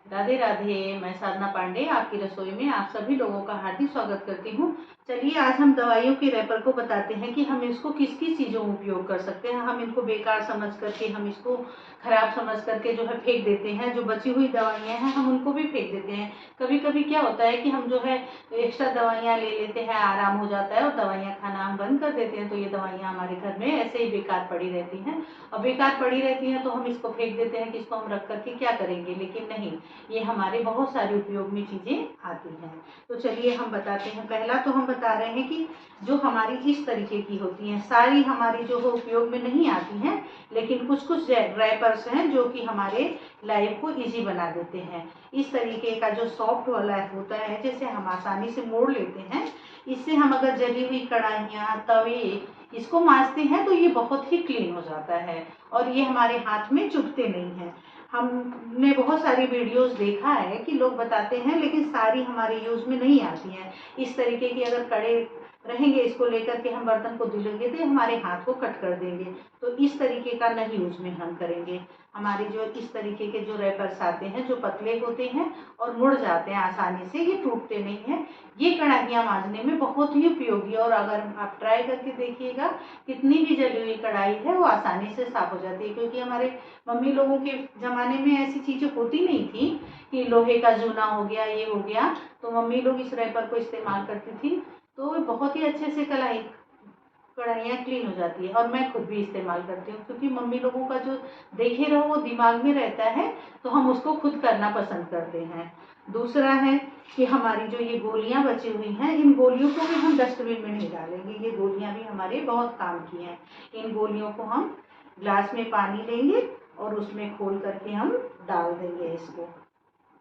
राधे राधे। मैं साधना पांडे आपकी रसोई में आप सभी लोगों का हार्दिक स्वागत करती हूँ। चलिए आज हम दवाइयों के रैपर को बताते हैं कि हम इसको किस किस चीज़ों में उपयोग कर सकते हैं। हम इनको बेकार समझ करके, हम इसको खराब समझ करके जो है फेंक देते हैं। जो बची हुई दवाइयाँ हैं हम उनको भी फेंक देते हैं। कभी कभी क्या होता है कि हम जो है एक्स्ट्रा दवाइयाँ ले लेते हैं, आराम हो जाता है और दवाइयाँ खाना हम बंद कर देते हैं, तो ये दवाइयाँ हमारे घर में ऐसे ही बेकार पड़ी रहती हैं। और बेकार पड़ी रहती हैं तो हम इसको फेंक देते हैं कि इसको हम रख करके क्या करेंगे, लेकिन नहीं, ये हमारे बहुत सारे उपयोग में चीज़ें आती हैं। तो चलिए हम बताते हैं। पहला तो हम बता रहे हैं कि जो हमारी इस तरीके की होती हैं, सारी हमारी जो है उपयोग में नहीं आती हैं, लेकिन कुछ कुछ रैपर्स हैं जो कि हमारे लाइफ को इजी बना देते हैं। इस तरीके का जो सॉफ्ट वाला होता है, जैसे हम आसानी से मोड़ लेते हैं, इससे हम अगर जली हुई कढ़ाइयाँ, तवे इसको मांजते हैं तो ये बहुत ही क्लीन हो जाता है और ये हमारे हाथ में चुभते नहीं हैं। हमने बहुत सारी वीडियोस देखा है कि लोग बताते हैं, लेकिन सारी हमारे यूज में नहीं आती हैं। इस तरीके की अगर कड़े रहेंगे, इसको लेकर के हम बर्तन को धुलेंगे तो हमारे हाथ को कट कर देंगे। तो इस तरीके का नहीं यूज में हम करेंगे। हमारे जो इस तरीके के जो रैपर्स आते हैं, जो पतले होते हैं और मुड़ जाते हैं आसानी से, ये टूटते नहीं हैं, ये कढ़ाइयाँ मांजने में बहुत ही उपयोगी। और अगर आप ट्राई करके देखिएगा, कितनी भी जली हुई कढ़ाई है वो आसानी से साफ हो जाती है। क्योंकि हमारे मम्मी लोगों के ज़माने में ऐसी चीज़ें होती नहीं थी कि लोहे का जूना हो गया, ये हो गया, तो मम्मी लोग इस रैपर को इस्तेमाल करती थी, तो बहुत ही अच्छे से कढ़ाइयाँ क्लीन हो जाती है। और मैं खुद भी इस्तेमाल करती हूँ, क्योंकि मम्मी लोगों का जो देखे रहो वो दिमाग में रहता है, तो हम उसको खुद करना पसंद करते हैं। दूसरा है कि हमारी जो ये गोलियाँ बची हुई हैं, इन गोलियों को भी हम डस्टबिन में नहीं डालेंगे। ये गोलियाँ भी हमारे बहुत काम की हैं। इन गोलियों को हम ग्लास में पानी लेंगे और उसमें खोल करके हम डाल देंगे।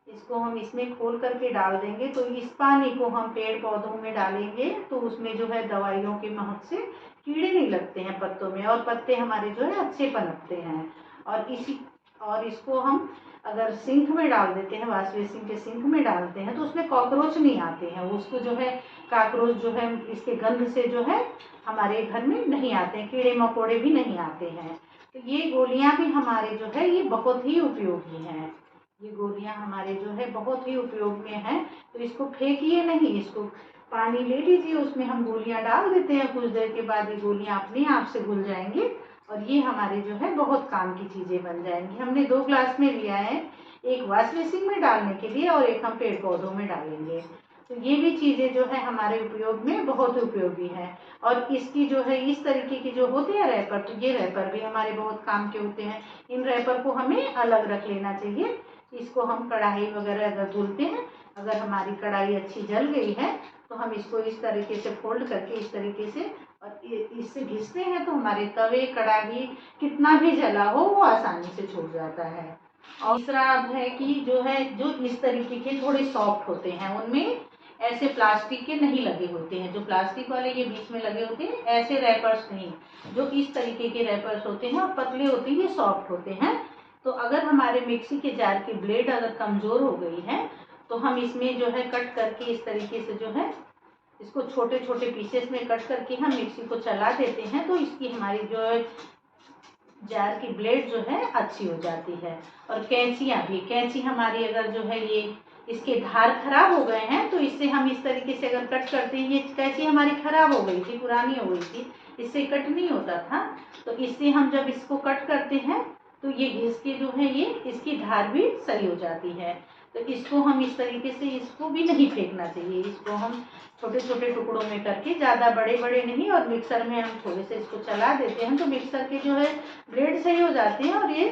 इसको हम इसमें खोल करके डाल देंगे, तो इस पानी को हम पेड़ पौधों में डालेंगे तो उसमें जो है दवाइयों के महक से कीड़े नहीं लगते हैं पत्तों में, और पत्ते हमारे जो है अच्छे पनपते हैं। और इसको हम अगर सिंक में डाल देते हैं, वॉश बेसिन के सिंक में डालते हैं, तो उसमें कॉकरोच नहीं आते हैं। उसको जो है कॉकरोच जो है इसके गंध से जो है हमारे घर में नहीं आते हैं, कीड़े मकोड़े भी नहीं आते हैं। तो ये गोलियां भी हमारे जो है ये बहुत ही उपयोगी हैं। ये गोलियां हमारे जो है बहुत ही उपयोग में हैं। तो इसको फेंकिए नहीं, इसको पानी ले लीजिए, उसमें हम गोलियां डाल देते हैं, कुछ देर के बाद ये गोलियां अपने आप से घुल जाएंगी और ये हमारे जो है बहुत काम की चीज़ें बन जाएंगी। हमने 2 ग्लास में लिया है, एक वॉश बेसिन में डालने के लिए और एक हम पेड़ पौधों में डालेंगे। तो ये भी चीज़ें जो है हमारे उपयोग में बहुत उपयोगी है। और इसकी जो है इस तरीके की जो होते हैं रैपर, तो ये रैपर भी हमारे बहुत काम के होते हैं। इन रैपर को हमें अलग रख लेना चाहिए। इसको हम कढ़ाई वगैरह अगर धुलते हैं, अगर हमारी कढ़ाई अच्छी जल गई है तो हम इसको इस तरीके से फोल्ड करके इस तरीके से और इससे घिसते हैं, तो हमारे तवे कढ़ाई कितना भी जला हो वो आसानी से छूट जाता है। और तीसरा है कि जो है जो इस तरीके के थोड़े सॉफ्ट होते हैं, उनमें ऐसे प्लास्टिक के नहीं लगे होते हैं। जो प्लास्टिक वाले ये बीच में लगे होते हैं, ऐसे रैपर्स नहीं, जो इस तरीके के रैपर्स होते हैं और पतले होते हैं, ये सॉफ्ट होते हैं। तो अगर हमारे मिक्सी के जार की ब्लेड अगर कमज़ोर हो गई है, तो हम इसमें जो है कट करके इस तरीके से जो है इसको छोटे छोटे पीसेस में कट करके हम मिक्सी को चला देते हैं, तो इसकी हमारी जो है जार की ब्लेड जो है अच्छी हो जाती है। और कैंचियाँ भी, कैंची हमारी अगर जो है ये इसके धार खराब हो गए हैं, तो इससे हम इस तरीके से अगर कट करते हैं, ये कैंची हमारी खराब हो गई थी, पुरानी हो गई थी, इससे कट नहीं होता था, तो इससे हम जब इसको कट करते हैं तो ये घिस के जो है ये इसकी धार भी सही हो जाती है। तो इसको हम इस तरीके से, इसको भी नहीं फेंकना चाहिए, इसको हम छोटे छोटे टुकड़ों में करके, ज़्यादा बड़े बड़े नहीं, और मिक्सर में हम थोड़े से इसको चला देते हैं तो मिक्सर के जो है ब्लेड सही हो जाते हैं और ये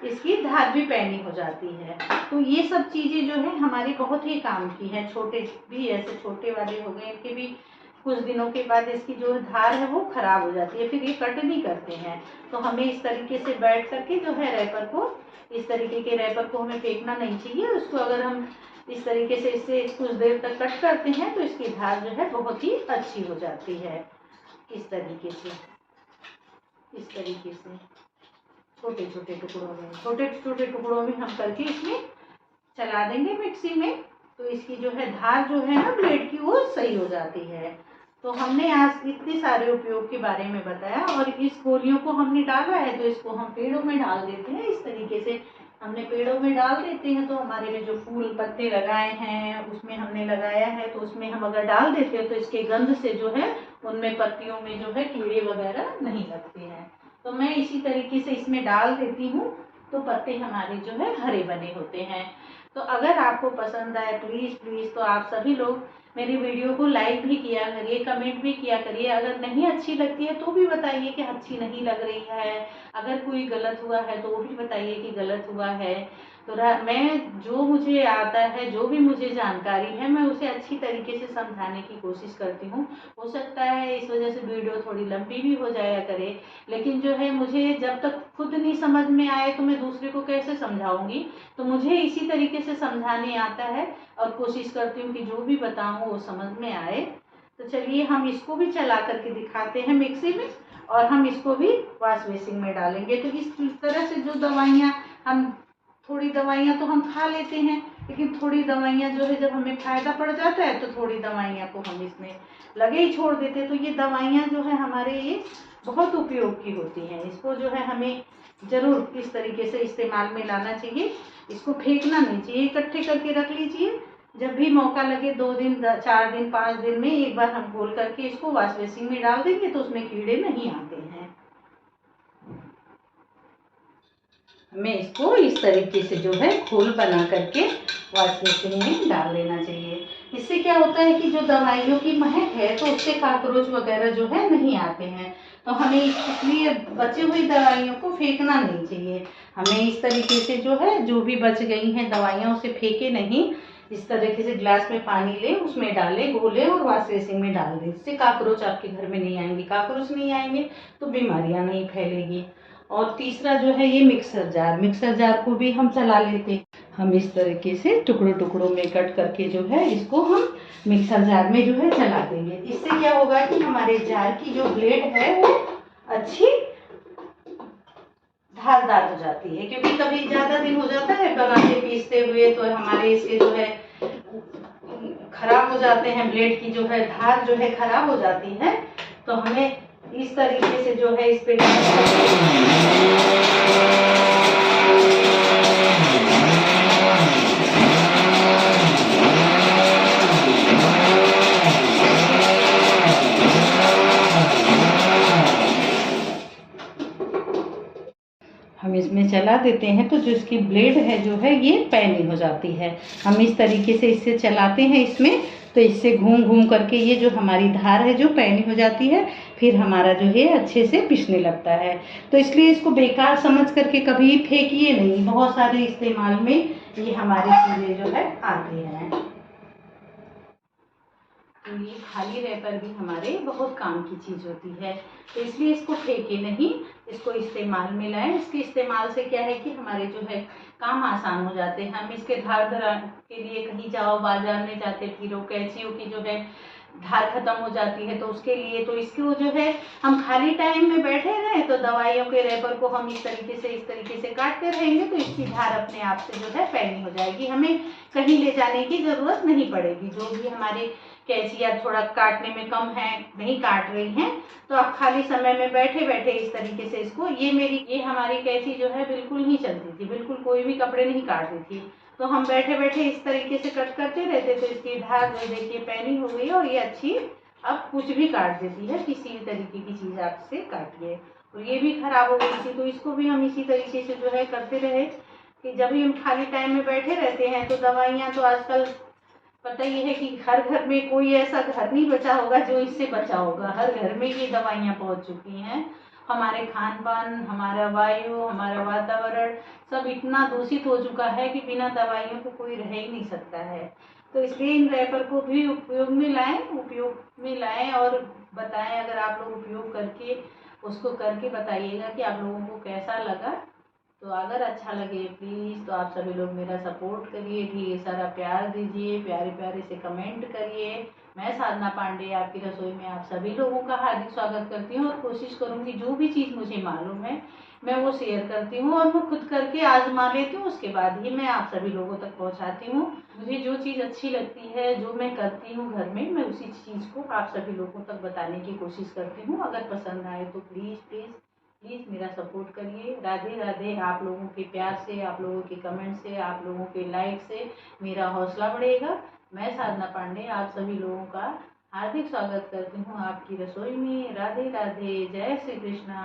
इसकी धार भी पैनी हो जाती है। तो ये सब चीज़ें जो है हमारी बहुत ही काम की है। छोटे भी ऐसे छोटे वाले हो गए, इनके भी कुछ दिनों के बाद इसकी जो धार है वो खराब हो जाती है, फिर ये कट नहीं करते हैं। तो हमें इस तरीके से बैठ करके जो है रैपर को, इस तरीके के रैपर को हमें फेंकना नहीं चाहिए। उसको अगर हम इस तरीके से इससे कुछ देर तक कट करते हैं तो इसकी धार जो है बहुत ही अच्छी हो जाती है। इस तरीके से छोटे छोटे टुकड़ों में हम करके इसमें चला देंगे मिक्सी में, तो इसकी जो है धार जो है ना ब्लेड की, वो सही हो जाती है। तो हमने आज इतने सारे उपयोग के बारे में बताया, और इस गोलियों को हमने डाला है तो इसको हम पेड़ों में डाल देते हैं। इस तरीके से हमने पेड़ों में डाल देते हैं तो हमारे लिए जो फूल पत्ते लगाए हैं उसमें हमने लगाया है, तो उसमें हम अगर डाल देते हैं तो इसके गंध से जो है उनमें पत्तियों में जो है कीड़े वगैरह नहीं लगते हैं। तो मैं इसी तरीके से इसमें डाल देती हूँ, तो पत्ते हमारे जो है हरे बने होते हैं। तो अगर आपको पसंद आए प्लीज़ प्लीज़ तो आप सभी लोग मेरी वीडियो को लाइक भी किया करिए, कमेंट भी किया करिए। अगर नहीं अच्छी लगती है तो भी बताइए कि अच्छी नहीं लग रही है, अगर कोई गलत हुआ है तो वो भी बताइए कि गलत हुआ है। तो मैं जो मुझे आता है, जो भी मुझे जानकारी है, मैं उसे अच्छी तरीके से समझाने की कोशिश करती हूँ। हो सकता है इस वजह से वीडियो थोड़ी लंबी भी हो जाया करे, लेकिन जो है मुझे जब तक खुद नहीं समझ में आए तो मैं दूसरे को कैसे समझाऊंगी। तो मुझे इसी तरीके से समझाने आता है और कोशिश करती हूँ कि जो भी बताऊँ वो समझ में आए। तो चलिए हम इसको भी चला करके दिखाते हैं मिक्सी में, और हम इसको भी वॉश बेसिन में डालेंगे। तो इस तरह से जो दवाइयाँ हम, थोड़ी दवाइयाँ तो हम खा लेते हैं, लेकिन थोड़ी दवाइयाँ जो है जब हमें फायदा पड़ जाता है तो थोड़ी दवाइयाँ को हम इसमें लगे ही छोड़ देते हैं। तो ये दवाइयाँ जो है हमारे ये बहुत उपयोग की होती हैं। इसको जो है हमें ज़रूर इस तरीके से इस्तेमाल में लाना चाहिए। इसको फेंकना नहीं चाहिए, इकट्ठे करके रख लीजिए। जब भी मौका लगे 2 दिन 4 दिन 5 दिन में एक बार हम खोल करके इसको वॉश बेसिन में डाल देंगे तो उसमें कीड़े नहीं आते हैं। हमें इसको इस तरीके से जो है घोल बना करके वॉश बेसिन में डाल देना चाहिए। इससे क्या होता है कि जो दवाइयों की महक है तो उससे कॉकरोच वगैरह जो है नहीं आते हैं। तो हमें इसलिए बची हुई दवाइयों को फेंकना नहीं चाहिए। हमें इस तरीके से जो है जो भी बच गई हैं दवाइयाँ उसे फेंके नहीं, इस तरीके से ग्लास में पानी ले, उसमें डाले, घोले और वॉश बेसिन में डाल दें। इससे कॉकरोच आपके घर में नहीं आएंगे। कॉकरोच नहीं आएंगे तो बीमारियां नहीं फैलेगी। और तीसरा जो है ये मिक्सर जार, मिक्सर जार को भी हम चला लेते हैं। हम इस तरीके से टुकड़ों टुकड़ों में कट करके जो है इसको हम मिक्सर जार में जो है चला देंगे। इससे क्या होगा कि हमारे जार की जो ब्लेड है वो अच्छी धारदार हो जाती है, क्योंकि कभी ज्यादा दिन हो जाता है बनाते पीसते हुए तो हमारे इसके जो है खराब हो जाते हैं, ब्लेड की जो है धार जो है खराब हो जाती है। तो हमें इस तरीके से जो है इस पे हम इसमें चला देते हैं तो जो इसकी ब्लेड है जो है ये पैनी हो जाती है। हम इस तरीके से इससे चलाते हैं इसमें, तो इससे घूम घूम करके ये जो हमारी धार है जो पैनी हो जाती है, फिर हमारा जो है अच्छे से पिसने लगता है। तो इसलिए इसको बेकार समझ करके कभी फेंकिए नहीं। बहुत सारे इस्तेमाल में ये हमारी चीज़ें जो है आती हैं। तो ये खाली रैपर भी हमारे बहुत काम की चीज़ होती है। तो इसलिए इसको फेंके नहीं, इसको इस्तेमाल में लाएं। इसके इस्तेमाल से क्या है कि हमारे जो है काम आसान हो जाते हैं। हम इसके धार के लिए कहीं जाओ, बाजार में जाते फिरो, कैंचियों की जो है धार खत्म हो जाती है तो उसके लिए, तो इसको जो है हम खाली टाइम में बैठे रहें तो दवाइयों के रैपर को हम इस तरीके से काटते रहेंगे तो इसकी धार अपने आप से जो है पैनी हो जाएगी। हमें कहीं ले जाने की ज़रूरत नहीं पड़ेगी। जो भी हमारे कैंचियाँ थोड़ा काटने में कम है, नहीं काट रही हैं, तो आप खाली समय में बैठे बैठे इस तरीके से इसको, ये हमारी कैंची जो है बिल्कुल नहीं चलती थी, बिल्कुल कोई भी कपड़े नहीं काटती थी। तो हम बैठे बैठे इस तरीके से कट करते रहते तो इसकी धार जो देखिए पैनी हो गई और ये अच्छी अब कुछ भी काट देती है, किसी भी तरीके की चीज़ आपसे काटिए। और ये भी खराब हो गई थी तो इसको भी हम इसी तरीके से जो है करते रहे कि जब भी हम खाली टाइम में बैठे रहते हैं। तो दवाइयाँ तो आजकल पता ही है कि हर घर में कोई ऐसा घर नहीं बचा होगा जो इससे बचा होगा। हर घर में ये दवाइयाँ पहुंच चुकी हैं। हमारे खान पान, हमारा वायु, हमारा वातावरण सब इतना दूषित हो चुका है कि बिना दवाइयों को कोई रह ही नहीं सकता है। तो इसलिए इन रैपर को भी उपयोग में लाएं और बताएं। अगर आप लोग उपयोग करके उसको करके बताइएगा कि आप लोगों को कैसा लगा। तो अगर अच्छा लगे प्लीज़ तो आप सभी लोग मेरा सपोर्ट करिए, ढेर सारा प्यार दीजिए, प्यारे प्यारे से कमेंट करिए। मैं साधना पांडे आपकी रसोई में आप सभी लोगों का हार्दिक स्वागत करती हूँ और कोशिश करूँगी जो भी चीज़ मुझे मालूम है मैं वो शेयर करती हूँ और मैं खुद करके आजमा लेती हूँ, उसके बाद ही मैं आप सभी लोगों तक पहुँचाती हूँ। मुझे जो चीज़ अच्छी लगती है, जो मैं करती हूँ घर में, मैं उसी चीज़ को आप सभी लोगों तक बताने की कोशिश करती हूँ। अगर पसंद आए तो प्लीज़ प्लीज़ प्लीज़ मेरा सपोर्ट करिए। राधे राधे। आप लोगों के प्यार से, आप लोगों के कमेंट से, आप लोगों के लाइक से मेरा हौसला बढ़ेगा। मैं साधना पांडे आप सभी लोगों का हार्दिक स्वागत करती हूँ आपकी रसोई में। राधे राधे। जय श्री कृष्णा।